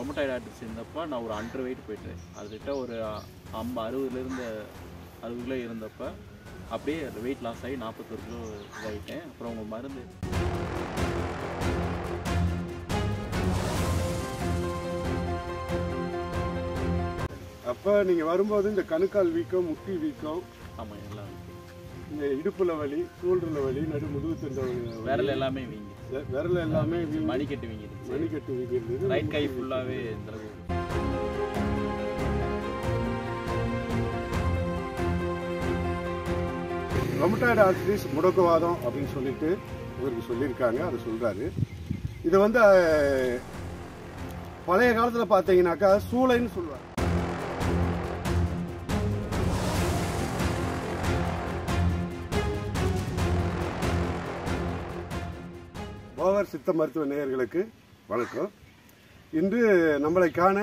Rheumatoid arthritis இருந்தப்போ நான் ஒரு அண்டர் வெயிட் போயிட்டேன். அதுக்கிட்ட ஒரு 60 கிலோ இருந்தப்போ அப்படியே வெயிட் லாஸ் ஆகி 41 கிலோ இதாகிட்டேன். அப்புறம் உங்கள் மருந்து அப்போ நீங்கள் வரும்போது இந்த கணுக்கால் வீக்கம், முட்டி வீக்கம், ஆமாம் எல்லாம் இந்த இடுப்புல வலி, ஷோல்டர்ல வலி, நடு முதுகு தண்டு விரல் எல்லாமே வீங்கி, விரல் எல்லாமே மணிக்கட்டு வீங்கிடுச்சு, மணிக்கட்டு வீங்கிருந்தது, ரைட் கை ஃபுல்லாகவே இந்த அளவு. ரொமட்டாய்டு ஆர்த்ரைட்டிஸ் முடக்குவாதம் அப்படின்னு சொல்லிட்டு இவருக்கு சொல்லியிருக்காங்க. அதை சொல்றாரு. இது வந்து பழைய காலத்தில் பார்த்தீங்கன்னாக்கா சூளைன்னு சொல்லுவாங்க. போவர் சித்த மருத்துவ நேயர்களுக்கு வணக்கம். இன்று நம்மளை காண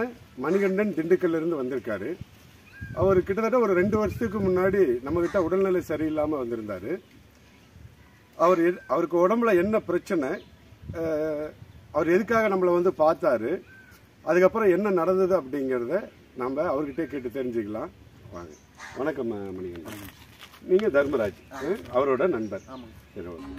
மணிகண்டன் திண்டுக்கல்ல இருந்து வந்திருக்காரு. அவர் கிட்டத்தட்ட ஒரு 2 வருஷத்துக்கு முன்னாடி நம்மகிட்ட உடல்நிலை சரியில்லாமல் வந்திருந்தாரு. அவருக்கு உடம்புல என்ன பிரச்சனை, அவர் எதுக்காக நம்மளை வந்து பார்த்தாரு, அதுக்கப்புறம் என்ன நடந்தது அப்படிங்கிறத நம்ம அவர்கிட்ட கேட்டு தெரிஞ்சுக்கலாம். வாங்க. வணக்கம் மணிகண்டன். நீங்கள் தர்மராஜ், அவரோட நண்பர். சரி, ஓகே.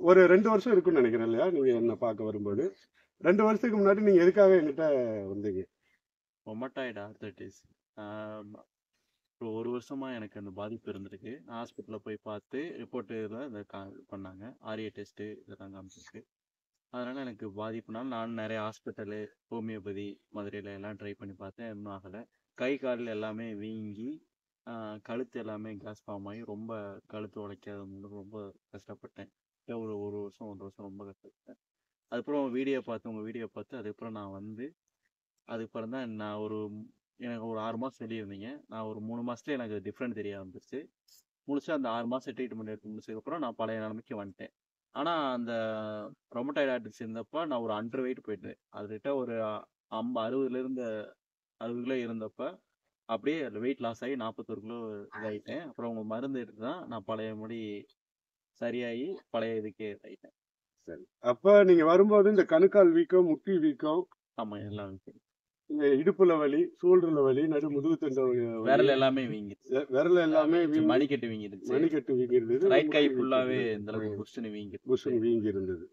ஒரு 2 வருஷம் இருக்குன்னு நினைக்கிறேன் இல்லையா நீங்க என்ன பார்க்க வரும்போது? 2 வருஷத்துக்கு முன்னாடி நீங்க எதுக்காக என்கிட்ட வந்தீங்க? ரொமட்டாய்டு ஆர்த்ரைட்டிஸ் இப்போ 1 வருஷமா எனக்கு அந்த பாதிப்பு இருந்திருக்கு. நான் ஹாஸ்பிட்டலில் போய் பார்த்து ரிப்போர்ட்டில் இதை பண்ணாங்க. ஆர்ஏ டெஸ்ட்டு இதெல்லாம் காமிச்சிருக்கு. அதனால் எனக்கு பாதிப்புனால நான் நிறைய ஹாஸ்பிட்டலு, ஹோமியோபதி மதுரையில் எல்லாம் ட்ரை பண்ணி பார்த்தேன். இன்னும் ஆகலை. கை காலில் எல்லாமே வீங்கி, கழுத்து எல்லாமே கேஸ் ஃபார்ம் ஆகி ரொம்ப கழுத்து உடைக்காத ரொம்ப கஷ்டப்பட்டேன். ஒரு 1 வருஷம் ரொம்ப கஷ்டப்பட்டேன். அதுக்கப்புறம் உங்கள் வீடியோ பார்த்து அதுக்கப்புறம் நான் வந்து அதுக்கப்புறம் தான் எனக்கு ஒரு 6 மாதம் சொல்லியிருந்தீங்க. நான் ஒரு 3 மாதத்துல எனக்கு டிஃப்ரெண்ட் தெரிய ஆரம்பிச்சிச்சு. முடிச்சு அந்த 6 மாதம் ட்ரீட்மெண்ட் எடுத்து முடிச்சதுக்கப்புறம் நான் பழைய நிலைமைக்கு வந்துட்டேன். ஆனால் அந்த ரொமட்டாய்டு ஆர்த்ரைட்டிஸ் இருந்தப்போ நான் ஒரு அண்டர் வெயிட் போயிட்டேன். அதுக்கிட்ட ஒரு 60 கிலோ இருந்தப்போ அப்படியே வெயிட் லாஸ் ஆகி 41 கிலோ இதாகிட்டேன். அப்புறம் உங்கள் மருந்து எடுத்து தான் நான் பழைய சரியாகி பழைய இதுக்கே இதாகிட்டேன். சரி. அப்போ நீங்கள் வரும்போது இந்த கணுக்கால் வீக்கம், முட்டி வீக்கம், ஆமாம் எல்லாம் இந்த இடுப்புல வலி, ஷோல்டர்ல வலி, நடு முதுகு தண்டு விரல் எல்லாமே வீங்கிடுச்சு, விரல் எல்லாமே மணிக்கட்டு வீங்கிடுச்சு, மணிக்கட்டு வீங்கி இருந்தது, ரைட் கை ஃபுல்லாகவே இந்த அளவு புஷ்ஷுன்னு வீங்கி இருந்தது.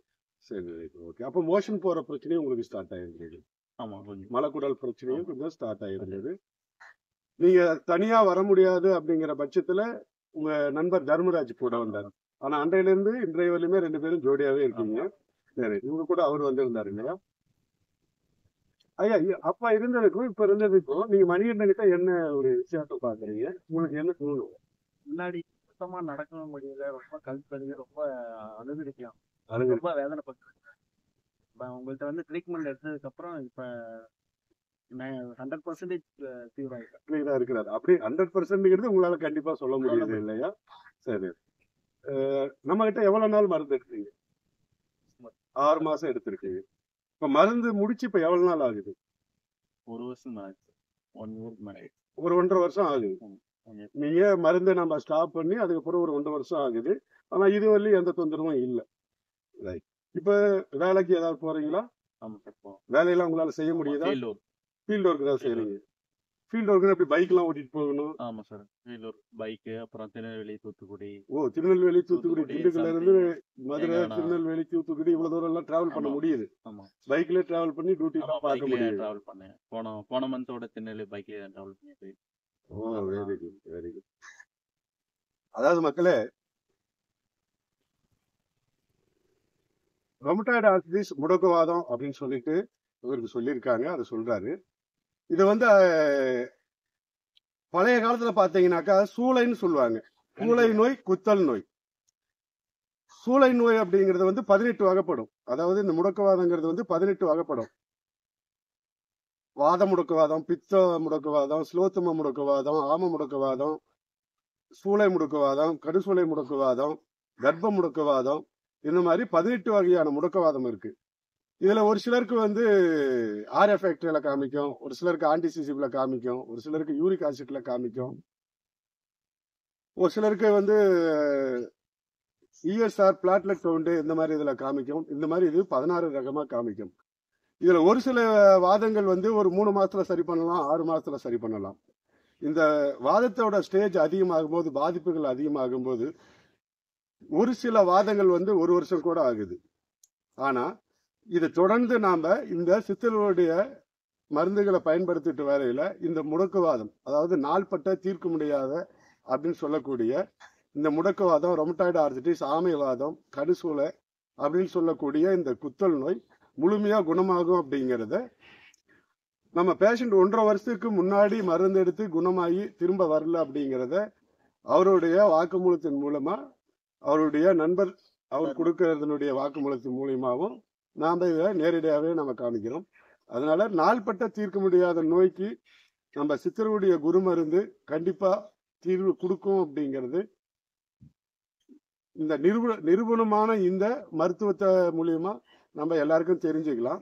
சரி, ஓகே. அப்போ மோஷன் போகிற பிரச்சனையும் உங்களுக்கு ஸ்டார்ட் ஆகிருந்தது. ஆமாம், கொஞ்சம் மலக்குடல் பிரச்சனையும் கொஞ்சம் ஸ்டார்ட் ஆகிருந்தது. நீங்கள் தனியாக வர முடியாது அப்படிங்கிற பட்சத்தில் உங்கள் நண்பர் தர்மராஜ் கூட வந்தார். ஆனா அன்றையிலிருந்து இன்றைய வரையுமே 2 பேரும் ஜோடியாவே இருக்கீங்க. சரி, இவங்க கூட அவர் வந்திருந்தாரு இல்லையா? ஐயா, அப்பா இருந்ததுக்கும் இப்ப இருந்ததுக்கும் நீங்க மணிகண்டன்கிட்ட என்ன ஒரு வித்தியாசம் பாக்குறீங்க? உங்களுக்கு என்ன தோணும்? முன்னாடி சுத்தமா நடக்கவும் முடியல, ரொம்ப கழுத்து ரொம்ப அழுதுருக்கலாம், ரொம்ப வேதனைப்பட்டு. இப்ப உங்கள்கிட்ட வந்து ட்ரீட்மெண்ட் எடுத்ததுக்கு அப்புறம் இப்ப 100% கிளியரா இருக்கிறாரு. அப்படி 100%ங்கிறது உங்களால கண்டிப்பா சொல்ல முடியாது இல்லையா? சரி. நம்ம கிட்ட எவ்வளவு நாள் மருந்து எடுத்தீங்க? 6 மாசம் எடுத்திருக்கீங்க. இப்ப மருந்து முடிச்சு இப்ப எவ்வளவு நாள் ஆகுது? 1 வருஷம் ஆச்சு. 1 இயருக்கு மேலே ஒரு 1.5 வருஷம் ஆகுது. நீங்க மருந்தை நம்ம ஸ்டாப் பண்ணி அதுக்கப்புறம் ஒரு 1.5 வருஷம் ஆகுது. ஆனா இது வரலையும் எந்த தொந்தரவும் இல்லை. ரைட். இப்ப வேலைக்கு ஏதாவது போறீங்களா? வேலையெல்லாம் உங்களால செய்ய முடியுதா? ஃபீல்ட் ஒர்க் தான் செய்யறீங்க. ஃபீல்ட் ஒர்க் எப்படி பைக்லாம் ஓட்டிட்டு போகணும்? ஆமா சார், ஃபீல்ட் ஒர்க் பைக்கு, அப்புறம் திருநெல்வேலி, தூத்துக்குடி. ஓ, திருநெல்வேலி, தூத்துக்குடி, திண்டுக்கல்ல இருந்து மதுரை, திருநெல்வேலி, தூத்துக்குடி இவ்வளவு தூரம் எல்லாம் டிராவல் பண்ண முடியுது. ஆமா, பைக்ல டிராவல் பண்ணி டியூட்டி எல்லாம் பார்க்க முடியுது. டிராவல் பண்ணேன். போன மந்தோட திருநெல்வேலி பைக்ல டிராவல் பண்ணி. ஓ, வெரி குட், வெரி குட். அதாவது மக்களே, ரொமட்டாய்டு ஆர்த்ரைட்டிஸ் முடக்குவாதம் அப்படின்னு சொல்லிட்டு இவருக்கு சொல்லியிருக்காங்க. அதை சொல்றாரு. இது வந்து பழைய காலத்துல பாத்தீங்கன்னாக்கா சூளைன்னு சொல்லுவாங்க. சூளை நோய், குத்தல் நோய். சூளை நோய் அப்படிங்கிறது வந்து 18 வகைப்படும். அதாவது இந்த முடக்குவாதங்கிறது வந்து 18 வகைப்படும். வாத முடக்குவாதம், பித்த முடக்குவாதம், ஸ்லோத்தும முடக்குவாதம், ஆம முடக்குவாதம், சூளை முடக்குவாதம், கடுசூளை முடக்குவாதம், கர்ப்ப முடக்குவாதம், இந்த மாதிரி 18 வகையான முடக்குவாதம் இருக்கு. இதுல ஒரு சிலருக்கு வந்து ஆர்எஃப் ஃபேக்டரியில காமிக்கும், ஒரு சிலருக்கு ஆன்டிசிசிப்ல காமிக்கும், ஒரு சிலருக்கு யூரிக் ஆசிட்ல காமிக்கும், ஒரு சிலருக்கு வந்து இஎஸ்ஆர் பிளாட்லெட் கவுண்ட் இந்த மாதிரி இதுல காமிக்கும். இந்த மாதிரி இது 16 ரகமா காமிக்கும். இதுல ஒரு சில வாதங்கள் வந்து ஒரு 3 மாசத்துல சரி பண்ணலாம், 6 மாசத்துல சரி பண்ணலாம். இந்த வாதத்தோட ஸ்டேஜ் அதிகமாகும் போது, பாதிப்புகள் அதிகமாகும் போது ஒரு சில வாதங்கள் வந்து 1 வருஷம் கூட ஆகுது. ஆனா இதை தொடர்ந்து நாம இந்த சித்தர்களுடைய மருந்துகளை பயன்படுத்திட்டு வரையில இந்த முடக்குவாதம், அதாவது நாள்பட்ட தீர்க்க முடியாத அப்படின்னு சொல்லக்கூடிய இந்த முடக்குவாதம், ரொமட்டாய்டு ஆர்த்திட்டிஸ், ஆமைவாதம், கடுசூலை அப்படின்னு சொல்லக்கூடிய இந்த குத்தல் நோய் முழுமையா குணமாகும் அப்படிங்கிறத நம்ம பேஷண்ட் 1.5 வருஷத்துக்கு முன்னாடி மருந்து எடுத்து குணமாகி திரும்ப வரல அப்படிங்கிறத அவருடைய வாக்குமூலத்தின் மூலமா, அவருடைய நண்பர் அவர் கொடுக்கறதனுடைய வாக்குமூலத்தின் மூலியமாகவும் நாம இதை நேரடியாகவே நம்ம காமிக்கிறோம். அதனால நாள்பட்ட தீர்க்க முடியாத நோய்க்கு நம்ம சித்தருடைய குரு மருந்து கண்டிப்பா தீர்வு கொடுக்கும் அப்படிங்கிறது இந்த நிரூபணமான இந்த மருத்துவத்தை மூலியமா நம்ம எல்லாருக்கும் தெரிஞ்சுக்கலாம்.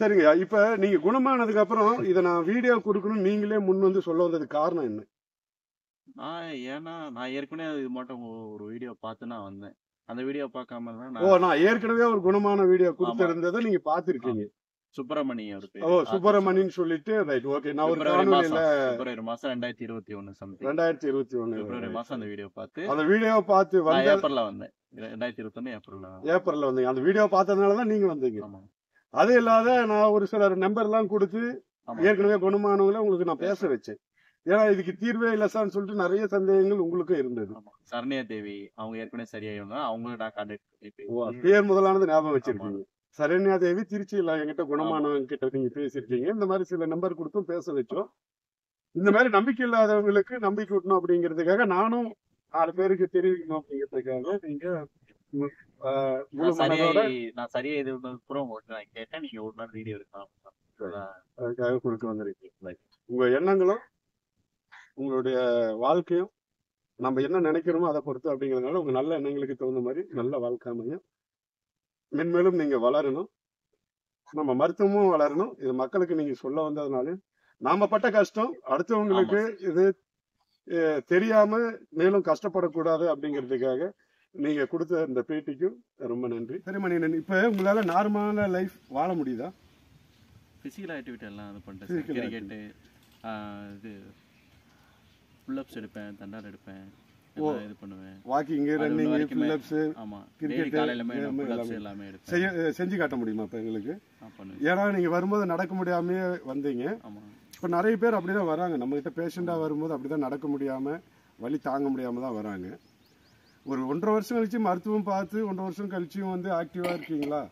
சரிங்க, இப்ப நீங்க குணமானதுக்கு அப்புறம் இதை நான் வீடியோ கொடுக்கணும் நீங்களே முன் வந்து சொல்ல வந்தது காரணம் என்ன? ஏன்னா நான் ஏற்கனவே இது மட்டும் ஒரு வீடியோ பார்த்து நான் வந்தேன். அந்த வீடியோ பார்க்காம தான் நான் ஏற்கனவே ஒரு குணமான வீடியோ கொடுத்திருந்ததை நீங்க பாத்துருக்கீங்க. சுப்பிரமணி அவரு பேரு. சுப்பிரமணின்னு சொல்லிட்டு ரைட், ஓகே. நான் ஒரு காணொலியில பிப்ரவரி மாசம் 2021 சம்திங் 2021 பிப்ரவரி மாசம் அந்த வீடியோ பார்த்து அந்த வீடியோ பார்த்து நான் ஏப்ரல்ல வந்தேன். 2021 ஏப்ரல்ல வந்தீங்க. அந்த வீடியோ பார்த்ததுனாலதான் நீங்க வந்தீங்க. அது இல்லாத நான் ஒரு சில நம்பர் எல்லாம் கொடுத்து ஏற்கனவே குணமானவங்கள உங்களுக்கு நான் பேச வச்சேன். ஏன்னா இதுக்கு தீர்வே இல்ல சார்னு சொல்லிட்டு நிறைய சந்தேகங்கள் உங்களுக்கும் இருந்தது. சரண்யா தேவி அவங்க ஏற்கனவே சரியாயிவங்க, அவங்களும் நான் கான்டாக்ட் பேர் முதலானது ஞாபகம் வச்சிருக்கீங்க. சரண்யா தேவி திருச்சியில என்கிட்ட குணமானவங்க கிட்ட நீங்க பேசிருக்கீங்க. இந்த மாதிரி சில நம்பர் கொடுத்தும் பேச வச்சோம். இந்த மாதிரி நம்பிக்கை இல்லாதவங்களுக்கு நம்பிக்கை விட்டணும் அப்படிங்கிறதுக்காக நானும் 4 பேருக்கு தெரிவிக்கணும் அப்படிங்கிறதுக்காக நீங்க நான் சரியா இது நான் கேட்டேன். நீங்க ஒரு நாள் வீடியோ இருக்கலாம் அதுக்காக கொடுக்க வந்திருக்கீங்க. உங்க எண்ணங்களும் உங்களுடைய வாழ்க்கையும் நம்ம என்ன நினைக்கிறோமோ அதை பொறுத்து அப்படிங்கிறதுனால உங்க நல்ல எண்ணங்களுக்கு தகுந்த மாதிரி நல்ல வாழ்க்கை அமையும். மென்மேலும் நீங்க வளரணும், நம்ம மருத்துவமும் வளரணும். இது மக்களுக்கு நீங்க சொல்ல வந்ததுனால நாம பட்ட கஷ்டம் அடுத்தவங்களுக்கு இது தெரியாம மேலும் கஷ்டப்படக்கூடாது அப்படிங்கிறதுக்காக நீங்க கொடுத்த இந்த பேட்டிக்கும் ரொம்ப நன்றி. சரி மணியன், இப்ப உங்களால நார்மலான லைஃப் வாழ முடியுதா? பிசிக்கல் ஆக்டிவிட்டி எல்லாம் இது பண்ணிட்டேன். கிரிக்கெட்டு, இது புல்லப்ஸ் எடுப்பேன், தண்டார் எடுப்பேன், இது பண்ணுவேன். வாக்கிங், ரன்னிங், புல்லப்ஸ், ஆமா கிரிக்கெட் காலையில எல்லாமே எடுப்பேன். செஞ்சு காட்ட முடியுமா இப்ப எங்களுக்கு? ஏன்னா நீங்க வரும்போது நடக்க முடியாம வந்தீங்க. இப்ப நிறைய பேர் அப்படிதான் வராங்க நம்ம கிட்ட. பேஷண்டா வரும்போது அப்படிதான் நடக்க முடியாம, வலி தாங்க முடியாம தான் வராங்க. ஒரு 1.5 வருஷம் கழிச்சு மருத்துவம் பார்த்து 1.5 வருஷம் கழிச்சும் வந்து ஆக்டிவா இருக்கீங்களா,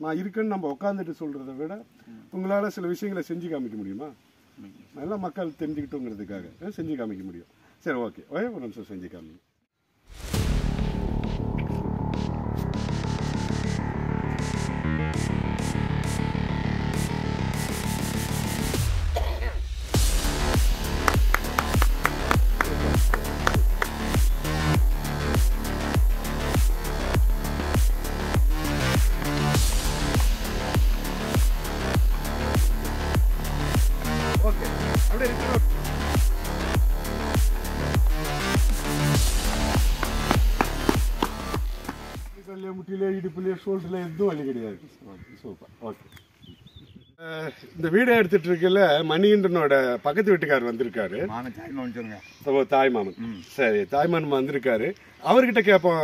நான் இருக்கேன்னு நம்ம உட்காந்துட்டு சொல்றதை விட உங்களால சில விஷயங்களை செஞ்சு காமிக்க முடியுமா? நல்லா மக்கள் தெரிஞ்சுக்கிட்டோங்கிறதுக்காக செஞ்சு காமிக்க முடியும். சரி, ஓகே, ஒரு நிமிஷம் செஞ்சு காமிங்க. ஓகே, அப்படியே இருக்கு. முட்டிலே, இடுப்புலேயே, ஷோல்டர்ல எதுவும் வலி கிடையாது. Super, okay. இந்த வீடியோ எடுத்துட்டு இருக்கல மணிகண்டனோட பக்கத்து வீட்டுக்காரர் வந்திருக்காரு. தாய்மாமன். சரி, தாய்மாமன் வந்திருக்காரு. அவர்கிட்ட கேட்போம்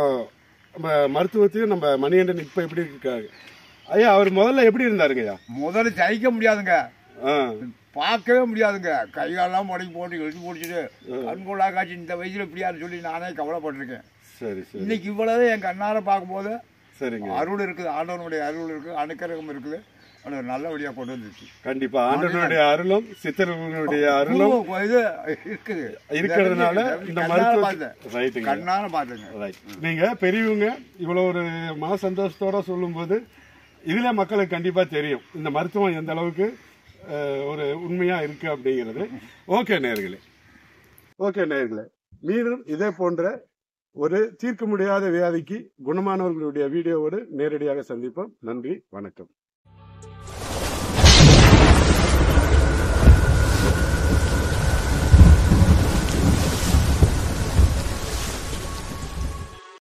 மருத்துவத்தையும் நம்ம மணிகண்டன் இப்ப எப்படி இருக்காரு. ஐயா, அவர் முதல்ல எப்படி இருந்தாருங்க? ஐயா முதல்ல ஜெயிக்க முடியாதுங்க, பார்க்கவே முடியாதுங்க. கைகாலெல்லாம் முடங்கி போட்டு எழுதி போட்டுட்டு கண்கொள்ளா காட்சி இந்த வயசுல இப்படியான்னு சொல்லி நானே கவலைப்பட்டிருக்கேன். சரி சரி. இன்னைக்கு இவ்வளவு என் கண்ணார பார்க்கும்போது சரிங்க, அருள் இருக்குது, ஆண்டவனுடைய அருள் இருக்குது, அனுக்கிரகம் இருக்குது. நல்லபடியா கொண்டு வந்துருச்சு. கண்டிப்பா ஆண்டவனுடைய அருளும் சித்தர்களுடைய அருளும் இது இருக்குது இருக்கிறதுனால இந்த மருத்துவ கண்ணால பாத்துங்க. நீங்க பெரியவங்க இவ்வளவு ஒரு மன சந்தோஷத்தோட சொல்லும் போது இதுல மக்களுக்கு கண்டிப்பா தெரியும் இந்த மருத்துவம் எந்த அளவுக்கு ஒரு உண்மையா இருக்கு அப்படிங்கிறது. ஓகே நேயர்களே, மீண்டும் இதே போன்ற ஒரு தீர்க்க முடியாத வியாதிக்கு குணமானவர்களுடைய வீடியோவோடு நேரடியாக சந்திப்போம். நன்றி, வணக்கம்.